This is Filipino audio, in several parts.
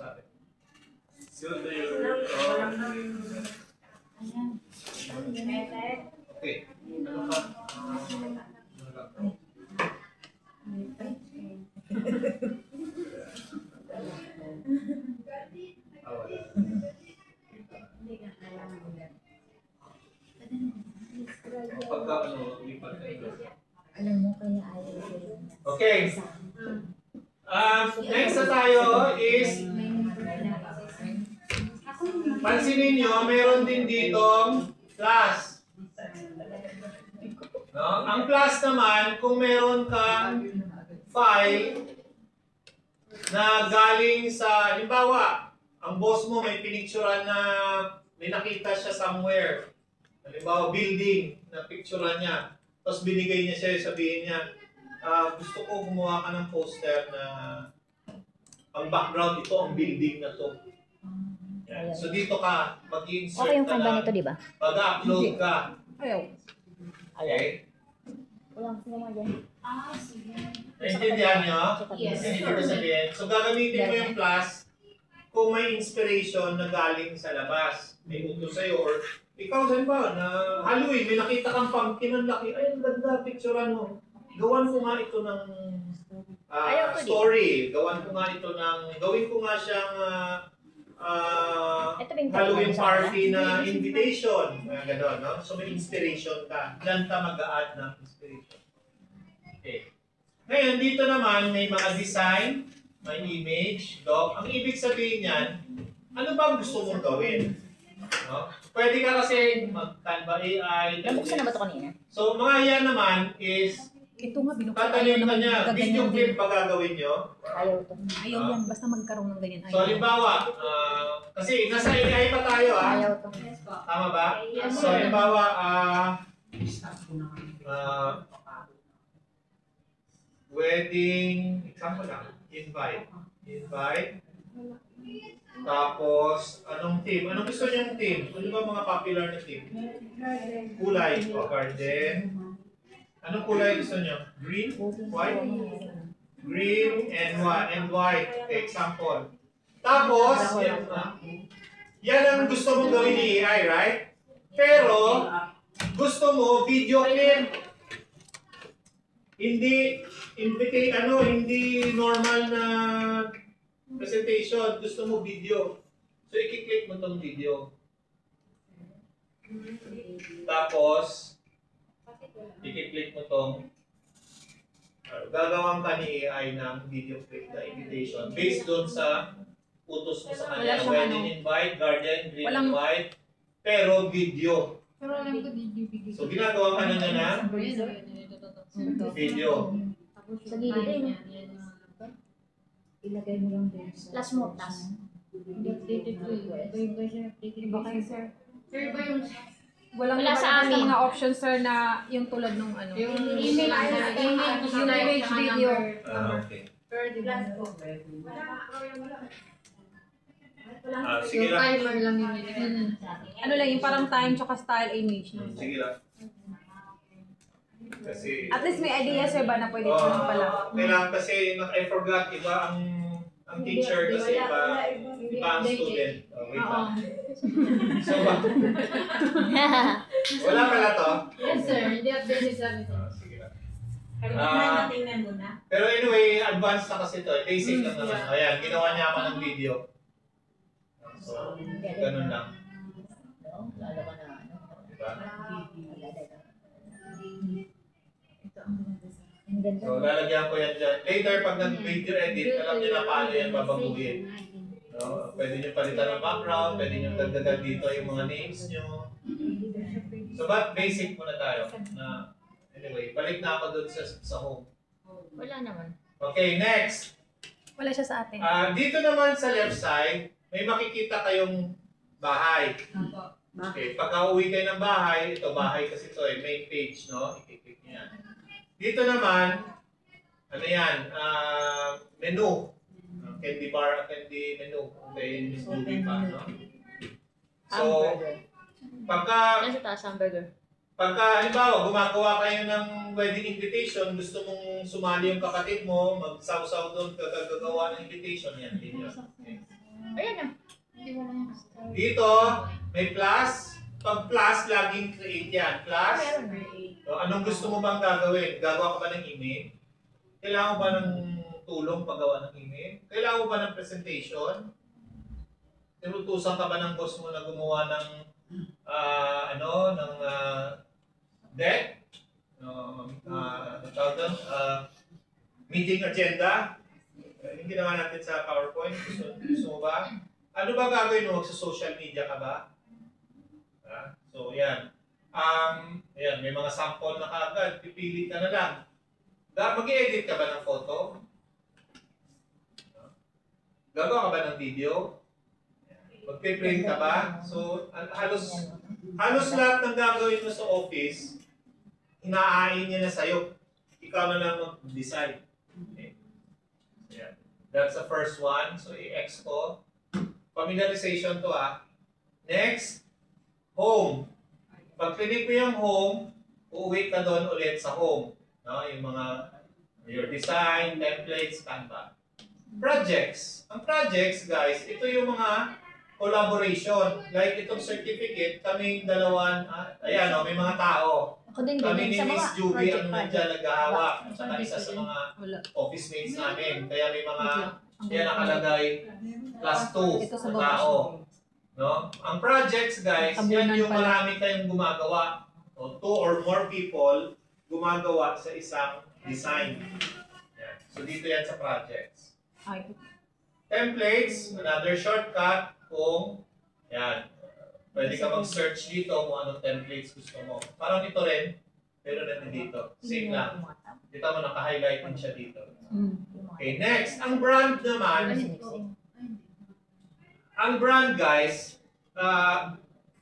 sabi? Okay. Ano pa? Alam mo, kaya ayaw ko rin. Okay. Next na tayo is pansinin nyo, meron din dito class. No? Ang class naman, kung meron kang file na galing sa, halimbawa, ang boss mo may pinicturean na may nakita siya somewhere. Halimbawa, building na picturean niya. Tapos binigay niya siya, sabihin niya, gusto ko gumawa ka ng poster na ang background ito, ang building na to. Yan. So dito ka, mag-insert Okay yung ka kanta lang, nito, di ba? mag-upload ka. Ayaw. Okay? Walang sinama dyan. Naintindihan niyo? Yes. Hindi ko sabihin. So gagamitin mo yung class kung may inspiration na galing sa labas. May utos sa'yo or ikaw saan ba na Halloween, may nakita kang pumpkin ang laki. Ay, ang ganda, picturean mo. Gawan ko nga ito ng story. Gawin ko nga siyang Halloween party na invitation. Ganon, no? So may inspiration ka. Diyan ka mag-a-add ng inspiration. Okay. Ngayon, dito naman may mga design, may image, doc. Ang ibig sabihin niyan, ano ba gusto mong gawin? No? Pwede ka kasi mag-Canva AI. Nabuksan na ba ito kanina? So, mga yan naman is Ito nga, binuksan. tatanungin ka niya, gaganyan video din. clip ba gagawin nyo? Ayaw ito. Ayaw yan, basta magkaroon ng ganyan. So, halimbawa, kasi nasa AI pa tayo, Ayaw ito. Tama ba? So, halimbawa, wedding, example lang, invite. Tapos, anong theme? Anong gusto niyong theme? Ano ba mga popular na theme? Kulay, garden. Anong kulay gusto niyo? Green? White? Green and white. Okay, example. Tapos, yan ang gusto mong gawin ni AI, right? Pero, gusto mo video clip. Hindi normal na presentation. Gusto mo video. So, i-click mo tong video. Tapos, i-click mo tong gagawin ka ni AI ng video clip na invitation based doon sa utos mo sa kanya. Wedding invite, garden, green and white, pero video. Pero alam ko, video. So, ginagawa ka na niya na video. Sa gilid eh. Ilagay mo lang din. Plus mo, plus. Iba kayo, sir. Sir, ba yung Wala sa amin. mga options, sir, na yung tulad nung ano. yung image video. Okay. Sige Yung lang. timer lang yung nilagay. Ano lang, yung parang time tsaka style image. Sige lang. Kasi At least may idea, sir, ba na pwede ko lang pala. kailangan kasi I forgot, iba ang teacher kasi iba ang student. Wait lang. So, wala pala to? Yes, sir. Hindi updated sa amin. Sige lang. Tingnan muna. Pero anyway, advanced na kasi to. Basic lang naman. Ayan, ginawa niya ako ng video. So, ganun lang. Lalo ka na ano. Diba? Ang ganda. So, lalagyan ko yan dyan. Later, pag nag-video edit, alam niyo na paano yan babaguhin. No? Pwede nyo palitan ng background, pwede nyo dagdagan dito yung mga names nyo. So, but basic muna tayo. Anyway, balik na ako dun sa home. Wala naman. Okay, next. Wala siya sa atin. Dito naman sa left side, may makikita kayong bahay. Okay, pagka uwi kayo ng bahay, ito bahay kasi ito main page, no? I-click nyo yan. Dito naman, ano yan, menu. Candy bar, candy menu. Okay, Miss Judy pa, no? So, pagka Yan sa taas, hamburger. halimbawa, gumagawa kayo ng wedding invitation, gusto mong sumali yung kapatid mo, magsaw-saw doon, gagawa ng invitation, yan din yun. Okay. Ayan na. Hindi mo lang yung style. Dito, may plus. Pag plus, laging create yan. Plus. Meron na. So, anong gusto mo bang gagawin? Gagawa ka ba ng email? Kailangan mo ba ng tulong paggawa ng email? Kailangan mo ba ng presentation? Tinutusan ka ba ng boss mo na gumawa ng deck? Meeting agenda? Yung ginawa natin sa PowerPoint. Gusto mo ba? Ano ba gagawin mo? Magsa-social media ka ba? So, yan. Ayan, may mga sample na kaagad. Pipili ka na lang. Mag-i-edit ka ba ng photo? Gagawa ka ba ng video? Magpiprint ka ba? So, halos lahat ng gagawin mo sa office, inaain niya na sa'yo. Ikaw na lang mag-decide. Okay. Yeah. That's the first one. So, i-X ko. Familiarization to Next, home. Pag click mo yung home, uuwi ka doon ulit sa home. No? Yung mga, your design, templates, Canva. Projects. Ang projects, guys, ito yung mga collaboration. Like itong certificate, kaming dalawan, ayan may mga tao. Ako din Kami ni din sa mga Miss Juby ang project. nandiyan naghahawak. At saka isa sa mga Wala. office mates namin. Kaya may mga, Ang kaya nakalagay plus 2 Ito sa na baba. tao. No? Ang projects, guys, yan Tabunan yung pala. marami kayong gumagawa. O 2 or more people gumagawa sa isang design. Yan. So dito yan sa projects. Ay, Templates, another shortcut kung yan. Pwede ka mag-search dito kung anong templates gusto mo. Parang ito rin, pero nandito. Same lang. Dito mo naka-highlight din siya dito. Okay, next. Ang brand naman, ang brand, guys,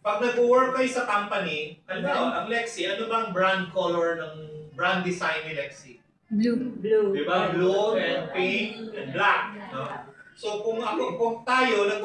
pag nag-work kayo sa company, ang Lexi, ano bang brand color ng brand design ni Lexi? blue. Blue. Diba? Blue and pink and black. No? So kung tayo nag